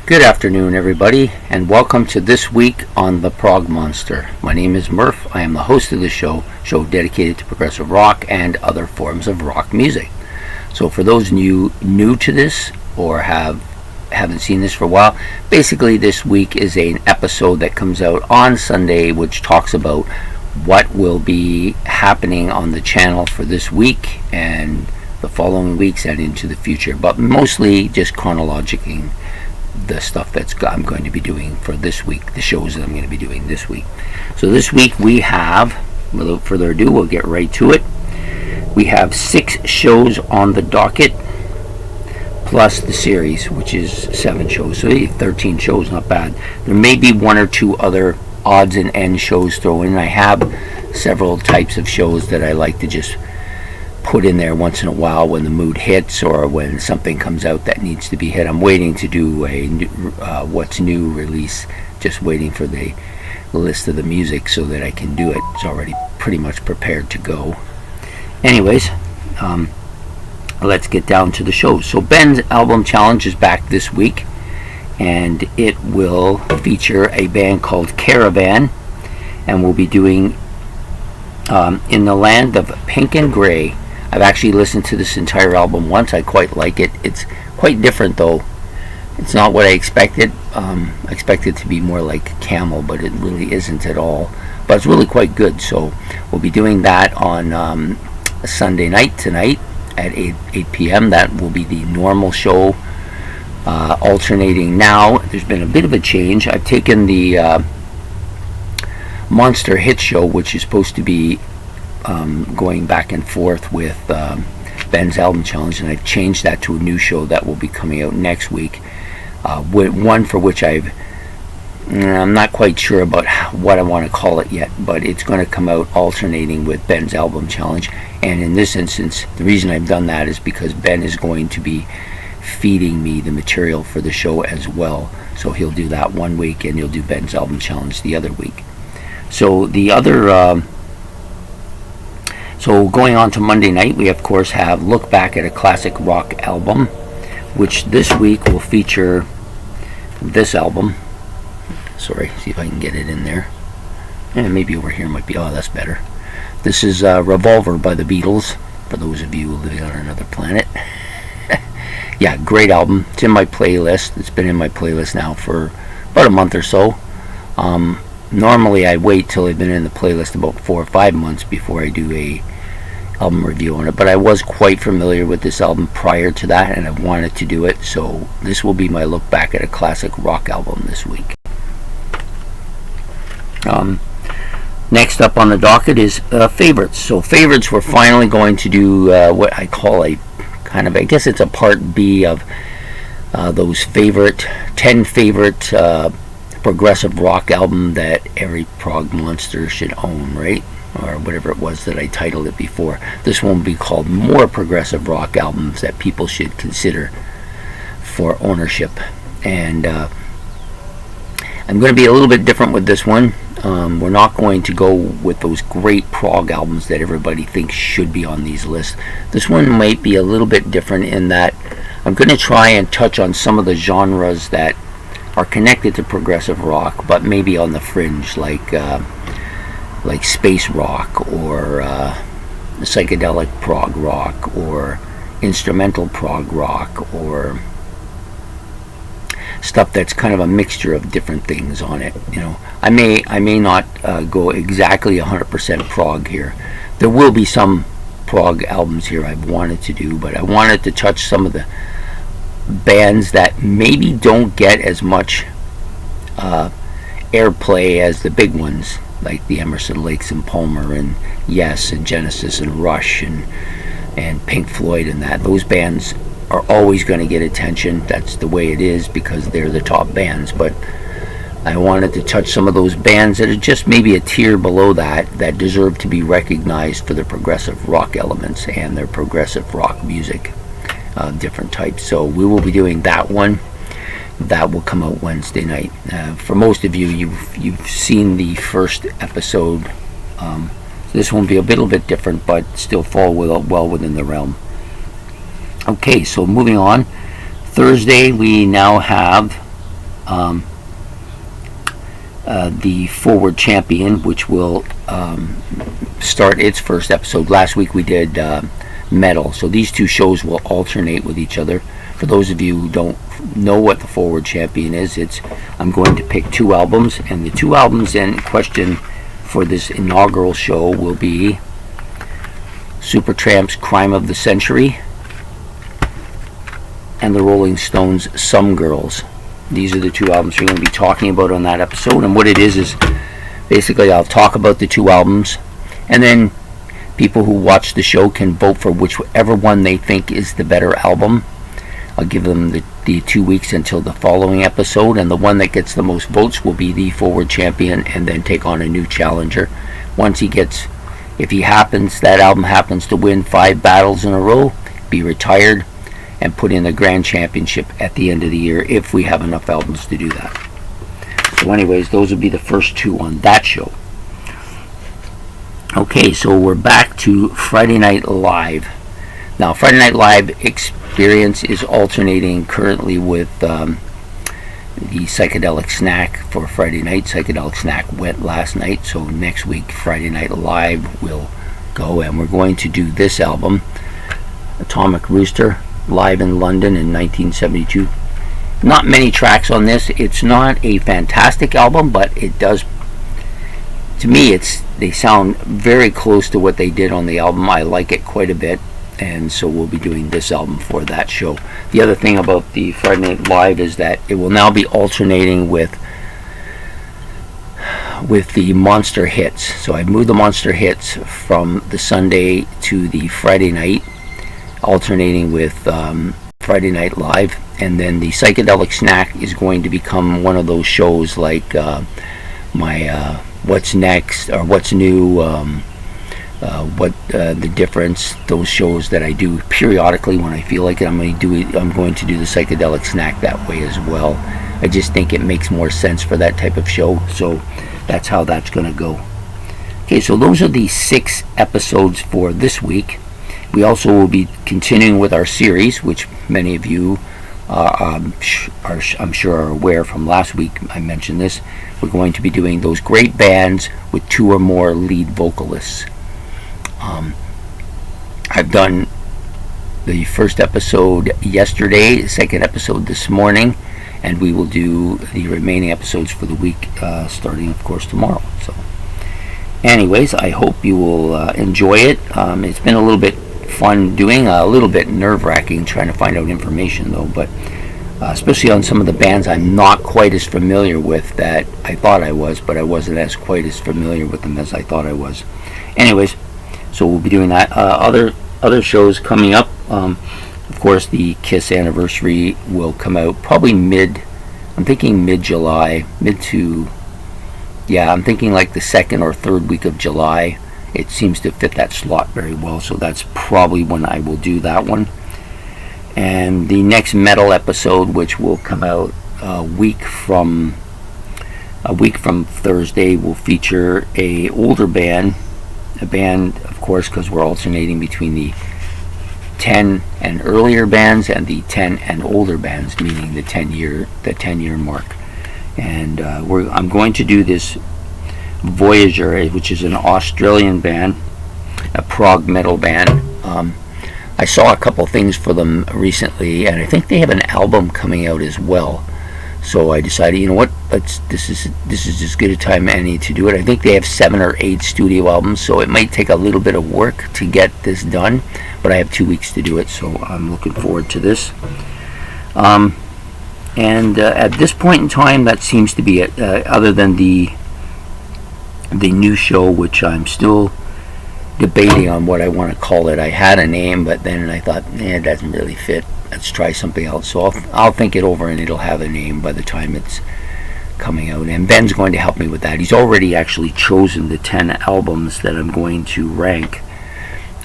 Good afternoon, everybody, and welcome to This Week on the Prog Monster. My name is Murph. I am the host of this show dedicated to progressive rock and other forms of rock music. So for those new to this or haven't seen this for a while, basically this week is an episode that comes out on Sunday which talks about what will be happening on the channel for this week and the following weeks and into the future, but mostly just chronologically the stuff I'm going to be doing for this week, the shows that I'm going to be doing this week. So this week we have, without further ado, we'll get right to it. We have 6 shows on the docket, plus the series, which is 7 shows. So 13 shows, not bad. There may be 1 or 2 other odds and ends shows thrown in. I have several types of shows that I like to just put in there once in a while when the mood hits or when something comes out that needs to be hit. I'm waiting to do a what's new release, just waiting for the list of the music so that I can do it. It's already pretty much prepared to go. Anyways, let's get down to the shows. So Ben's album challenge is back this week, and it will feature a band called Caravan, and we'll be doing In the Land of Pink and Grey. I've actually listened to this entire album once. I quite like it. It's quite different though. It's not what I expected. I expected it to be more like Camel, but it really isn't at all. But it's really quite good. So we'll be doing that on a Sunday night tonight at 8 p.m. That will be the normal show. Alternating now, there's been a bit of a change. I've taken the Monster Hit Show, which is supposed to be going back and forth with Ben's album challenge, and I've changed that to a new show that will be coming out next week. One for which I'm not quite sure about what I want to call it yet, but it's going to come out alternating with Ben's album challenge. And in this instance, the reason I've done that is because Ben is going to be feeding me the material for the show as well. So he'll do that one week and he'll do Ben's album challenge the other week. So the other So going on to Monday night, we of course have Look Back at a Classic Rock Album, which this week will feature this album. Sorry, see if I can get it in there. And maybe over here might be, oh, that's better. This is Revolver by the Beatles, for those of you living on another planet. Yeah, great album. It's in my playlist. It's been in my playlist now for about a month or so. Normally I wait till I've been in the playlist about 4 or 5 months before I do a album review on it, but I was quite familiar with this album prior to that and I wanted to do it, so this will be my look back at a classic rock album this week. Next up on the docket is favorites. So favorites, we're finally going to do what I call a kind of, I guess it's a part B of those 10 favorite progressive rock album that every prog monster should own, right? Or whatever it was that I titled it before. This one will be called More Progressive Rock Albums That People Should Consider for Ownership. And I'm going to be a little bit different with this one. We're not going to go with those great prog albums that everybody thinks should be on these lists. This one might be a little bit different in that I'm going to try and touch on some of the genres that are connected to progressive rock, but maybe on the fringe, like space rock or psychedelic prog rock or instrumental prog rock or stuff that's kind of a mixture of different things on it. You know, I may not go exactly 100% prog here. There will be some prog albums here I've wanted to do, but I wanted to touch some of the bands that maybe don't get as much airplay as the big ones, like the Emerson, Lakes and Palmer and Yes and Genesis and Rush and Pink Floyd and that. Those bands are always going to get attention. That's the way it is because they're the top bands, but I wanted to touch some of those bands that are just maybe a tier below that deserve to be recognized for their progressive rock elements and their progressive rock music. Different types. So we will be doing that one. That will come out Wednesday night. For most of you, you've seen the first episode. This one will be a little bit different, but still fall well within the realm. Okay, so moving on. Thursday we now have the Forward Champion, which will start its first episode. Last week we did Metal, so these two shows will alternate with each other. For those of you who don't know what the Forward Champion is, I'm going to pick two albums, and the two albums in question for this inaugural show will be Supertramp's Crime of the Century and the Rolling Stones' Some Girls. These are the two albums we're going to be talking about on that episode. And what it is basically I'll talk about the two albums, and then people who watch the show can vote for whichever one they think is the better album. I'll give them the 2 weeks until the following episode, and the one that gets the most votes will be the Forward Champion, and then take on a new challenger. Once that album happens to win 5 battles in a row, be retired and put in the Grand Championship at the end of the year, if we have enough albums to do that. So anyways, those would be the first two on that show. Okay, so we're back to Friday Night Live. Now, Friday Night Live experience is alternating currently with the Psychedelic Snack for Friday night. Psychedelic Snack went last night, so next week Friday Night Live will go, and we're going to do this album, Atomic Rooster, live in London in 1972. Not many tracks on this. It's not a fantastic album, but it does, to me, they sound very close to what they did on the album. I like it quite a bit, and so we'll be doing this album for that show. The other thing about the Friday Night Live is that it will now be alternating with the Monster Hits. So I moved the Monster Hits from the Sunday to the Friday night, alternating with Friday Night Live, and then the Psychedelic Snack is going to become one of those shows like my What's Next or What's New, the Difference, those shows that I do periodically when I feel like it. I'm going to do the Psychedelic Snack that way as well. I just think it makes more sense for that type of show, so that's how that's going to go. Okay, so those are the 6 episodes for this week. We also will be continuing with our series, which many of you I'm sure are aware from last week. I mentioned this. We're going to be doing those great bands with 2 or more lead vocalists. I've done the first episode yesterday, the second episode this morning, and we will do the remaining episodes for the week, starting, of course, tomorrow. So, anyways, I hope you will enjoy it. It's been a little bit fun doing, a little bit nerve-wracking trying to find out information, though, but especially on some of the bands I'm not quite as familiar with that I thought I was, but I wasn't as quite as familiar with them as I thought I was. Anyways, so we'll be doing that. Other shows coming up. Of course, the Kiss anniversary will come out probably I'm thinking mid-July, I'm thinking like the 2nd or 3rd week of July. It seems to fit that slot very well, so that's probably when I will do that one. And the next Metal episode, which will come out a week from Thursday, will feature a older band, of course, because we're alternating between the 10 and earlier bands and the 10 and older bands, meaning the 10-year mark. And I'm going to do this Voyager, which is an Australian band, a prog metal band. I saw a couple things for them recently, and I think they have an album coming out as well. So I decided, you know what, this is as good a time as any to do it. I think they have 7 or 8 studio albums, so it might take a little bit of work to get this done, but I have 2 weeks to do it, so I'm looking forward to this. And at this point in time, that seems to be it, other than the new show, which I'm still debating on what I want to call it. I had a name, but then I thought, it doesn't really fit. Let's try something else. So I'll think it over, and it'll have a name by the time it's coming out. And Ben's going to help me with that. He's already actually chosen the 10 albums that I'm going to rank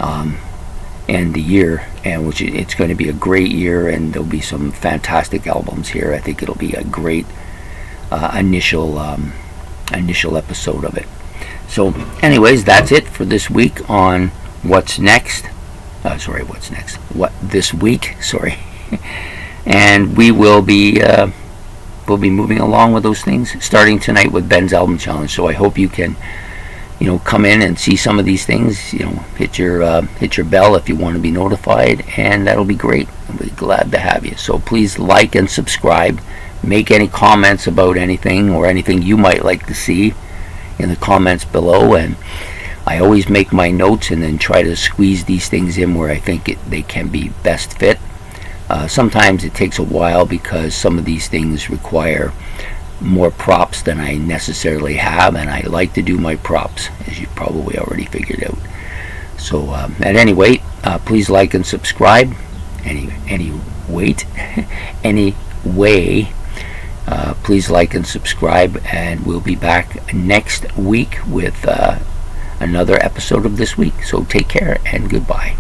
and the year, and which it's going to be a great year, and there'll be some fantastic albums here. I think it'll be a great initial episode of it. So anyways, that's it for this week on What's Next. What this week, sorry. And we will be we'll be moving along with those things, starting tonight with Ben's album challenge. So I hope you can, come in and see some of these things. Hit your bell if you want to be notified, and that'll be great. I'll be glad to have you. So please like and subscribe. Make any comments about anything or anything you might like to see in the comments below, and I always make my notes and then try to squeeze these things in where I think they can be best fit. Sometimes it takes a while because some of these things require more props than I necessarily have, and I like to do my props, as you probably already figured out. So at any rate, please like and subscribe. Please like and subscribe, and we'll be back next week with another episode of This Week. So take care and goodbye.